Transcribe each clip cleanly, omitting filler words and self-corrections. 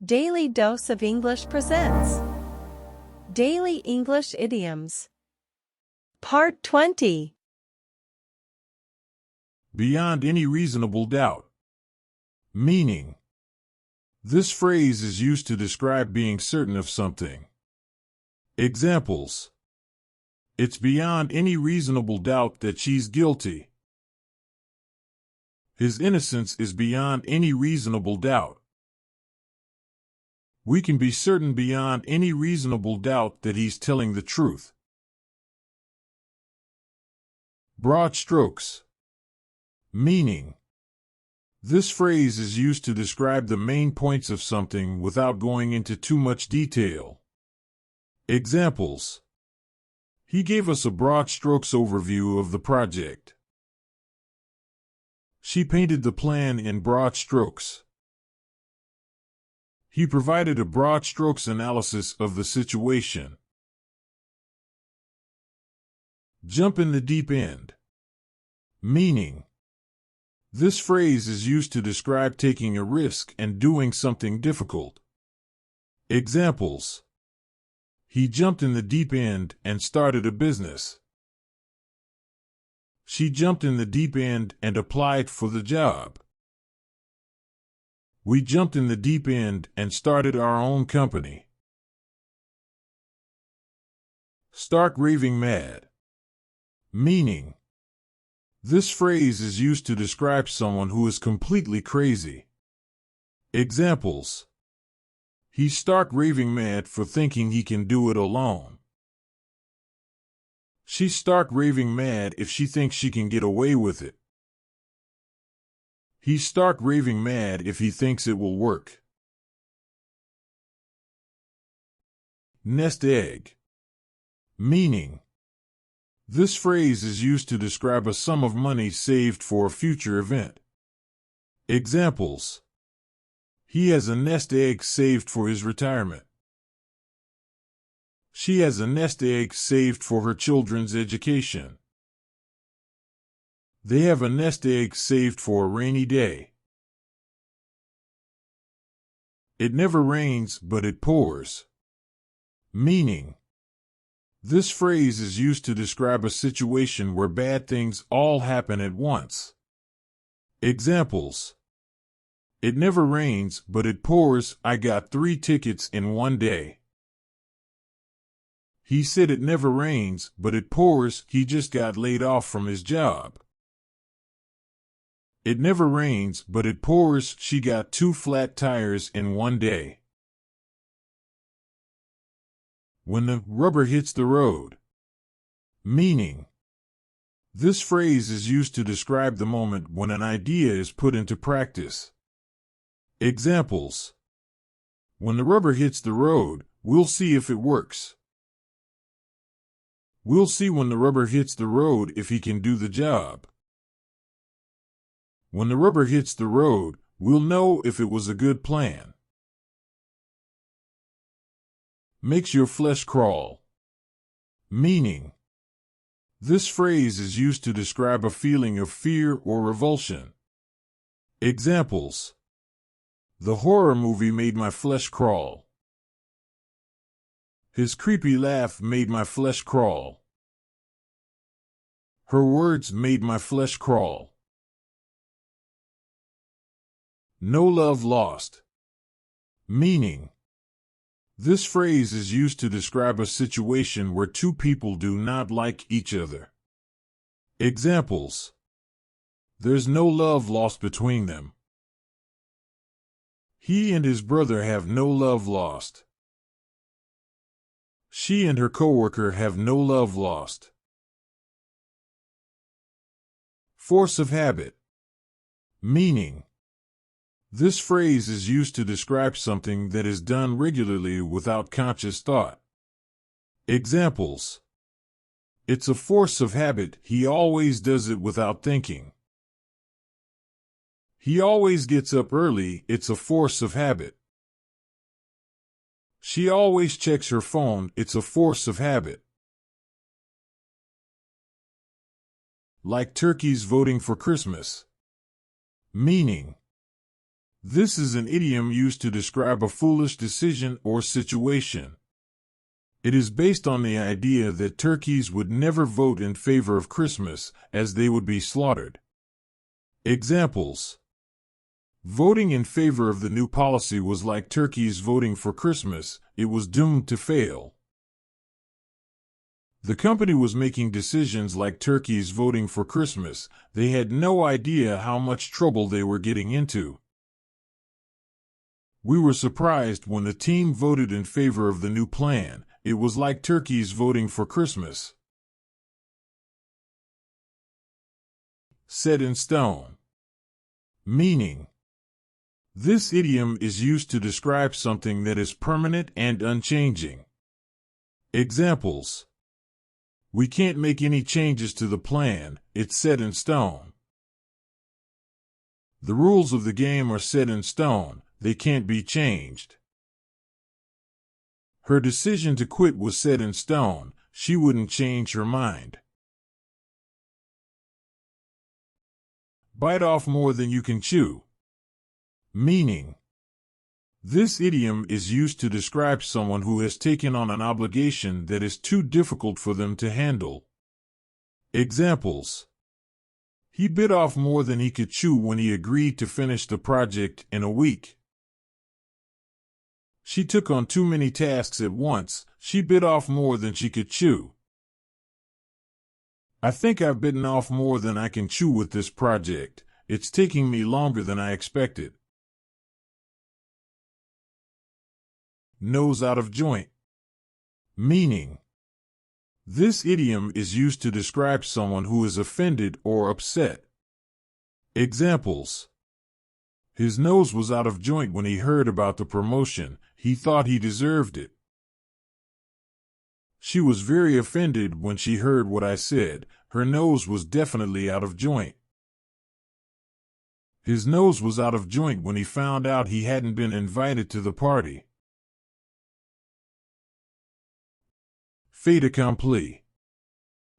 Daily Dose of English presents Daily English Idioms. Part 20. Beyond any reasonable doubt. Meaning. This phrase is used to describe being certain of something. Examples. It's beyond any reasonable doubt that she's guilty. His innocence is beyond any reasonable doubt. We can be certain beyond any reasonable doubt that he's telling the truth. Broad strokes. Meaning. This phrase is used to describe the main points of something without going into too much detail. Examples. He gave us a broad strokes overview of the project. She painted the plan in broad strokes. He provided a broad strokes analysis of the situation. Jump in the deep end. Meaning. This phrase is used to describe taking a risk and doing something difficult. Examples. He jumped in the deep end and started a business. She jumped in the deep end and applied for the job. We jumped in the deep end and started our own company. Stark raving mad. Meaning. This phrase is used to describe someone who is completely crazy. Examples. He's stark raving mad for thinking he can do it alone. She's stark raving mad if she thinks she can get away with it. He's stark raving mad if he thinks it will work. Nest egg. Meaning. This phrase is used to describe a sum of money saved for a future event. Examples. He has a nest egg saved for his retirement. She has a nest egg saved for her children's education. They have a nest egg saved for a rainy day. It never rains, but it pours. Meaning. This phrase is used to describe a situation where bad things all happen at once. Examples. It never rains, but it pours. I got 3 tickets in one day. He said it never rains, but it pours. He just got laid off from his job. It never rains, but it pours. She got 2 flat tires in one day. When the rubber hits the road. Meaning. This phrase is used to describe the moment when an idea is put into practice. Examples. When the rubber hits the road, we'll see if it works. We'll see when the rubber hits the road if he can do the job. When the rubber hits the road, we'll know if it was a good plan. Makes your flesh crawl. Meaning. This phrase is used to describe a feeling of fear or revulsion. Examples. The horror movie made my flesh crawl. His creepy laugh made my flesh crawl. Her words made my flesh crawl. No love lost. Meaning. This phrase is used to describe a situation where two people do not like each other. Examples. There's no love lost between them. He and his brother have no love lost. She and her coworker have no love lost. Force of habit. Meaning. This phrase is used to describe something that is done regularly without conscious thought. Examples. It's a force of habit. He always does it without thinking. He always gets up early. It's a force of habit. She always checks her phone. It's a force of habit. Like turkeys voting for Christmas. Meaning. This is an idiom used to describe a foolish decision or situation. It is based on the idea that turkeys would never vote in favor of Christmas, as they would be slaughtered. Examples: voting in favor of the new policy was like turkeys voting for Christmas, it was doomed to fail. The company was making decisions like turkeys voting for Christmas. They had no idea how much trouble they were getting into. We were surprised when the team voted in favor of the new plan. It was like turkeys voting for Christmas. Set in stone. Meaning: this idiom is used to describe something that is permanent and unchanging. Examples: we can't make any changes to the plan, it's set in stone. The rules of the game are set in stone, they can't be changed. Her decision to quit was set in stone, she wouldn't change her mind. Bite off more than you can chew. Meaning: this idiom is used to describe someone who has taken on an obligation that is too difficult for them to handle. Examples: he bit off more than he could chew when he agreed to finish the project in a week. She took on too many tasks at once, she bit off more than she could chew. I think I've bitten off more than I can chew with this project, it's taking me longer than I expected. Nose out of joint. Meaning: this idiom is used to describe someone who is offended or upset. Examples: his nose was out of joint when he heard about the promotion, he thought he deserved it. She was very offended when she heard what I said, her nose was definitely out of joint. His nose was out of joint when he found out he hadn't been invited to the party. Fait accompli.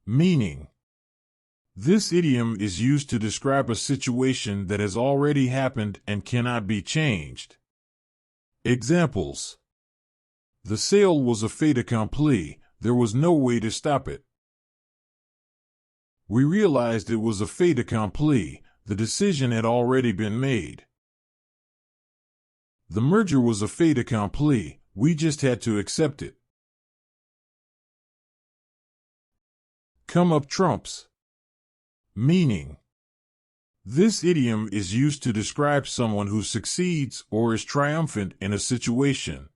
Meaning: this idiom is used to describe a situation that has already happened and cannot be changed. Examples: the sale was a fait accompli, there was no way to stop it. We realized it was a fait accompli, the decision had already been made. The merger was a fait accompli, we just had to accept it. Come up trumps. Meaning: this idiom is used to describe someone who succeeds or is triumphant in a situation.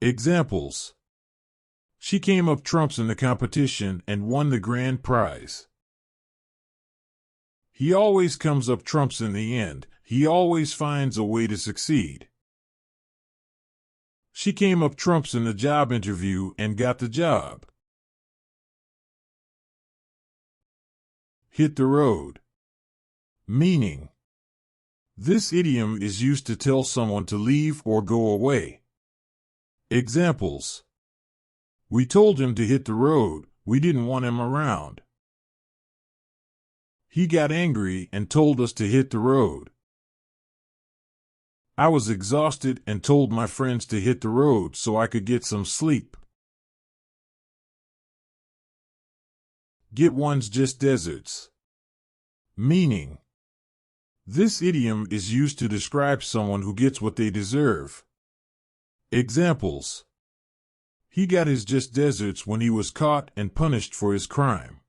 Examples: she came up trumps in the competition and won the grand prize. He always comes up trumps in the end, he always finds a way to succeed. She came up trumps in the job interview and got the job. Hit the road. Meaning: this idiom is used to tell someone to leave or go away. Examples: we told him to hit the road, we didn't want him around. He got angry and told us to hit the road. I was exhausted and told my friends to hit the road so I could get some sleep. Get one's just desserts. Meaning: this idiom is used to describe someone who gets what they deserve. Examples: he got his just desserts when he was caught and punished for his crime.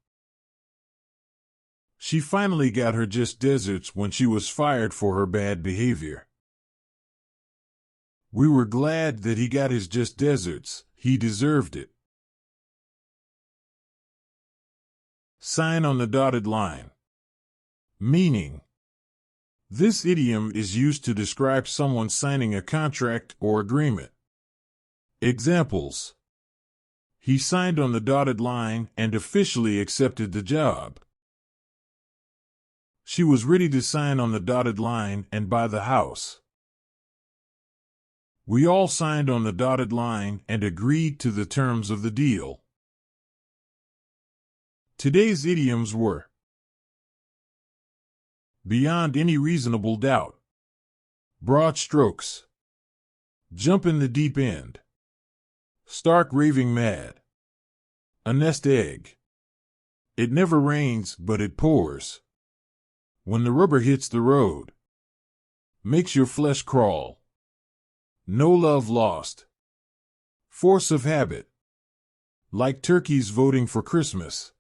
She finally got her just desserts when she was fired for her bad behavior. We were glad that he got his just desserts, he deserved it. Sign on the dotted line. Meaning: this idiom is used to describe someone signing a contract or agreement. Examples: he signed on the dotted line and officially accepted the job. She was ready to sign on the dotted line and buy the house. We all signed on the dotted line and agreed to the terms of the deal. Today's idioms were: beyond any reasonable doubt, Broad strokes. Jump in the deep end. Stark raving mad. A nest egg. It never rains, but it pours. When the rubber hits the road. Makes your flesh crawl. No love lost. Force of habit. Like turkeys voting for Christmas.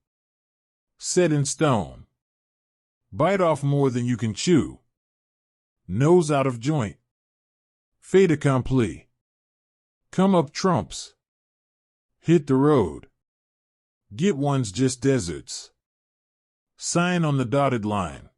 Set in stone. Bite off more than you can chew. Nose out of joint. Fait accompli. Come up trumps. Hit the road. Get one's just deserts. Sign on the dotted line.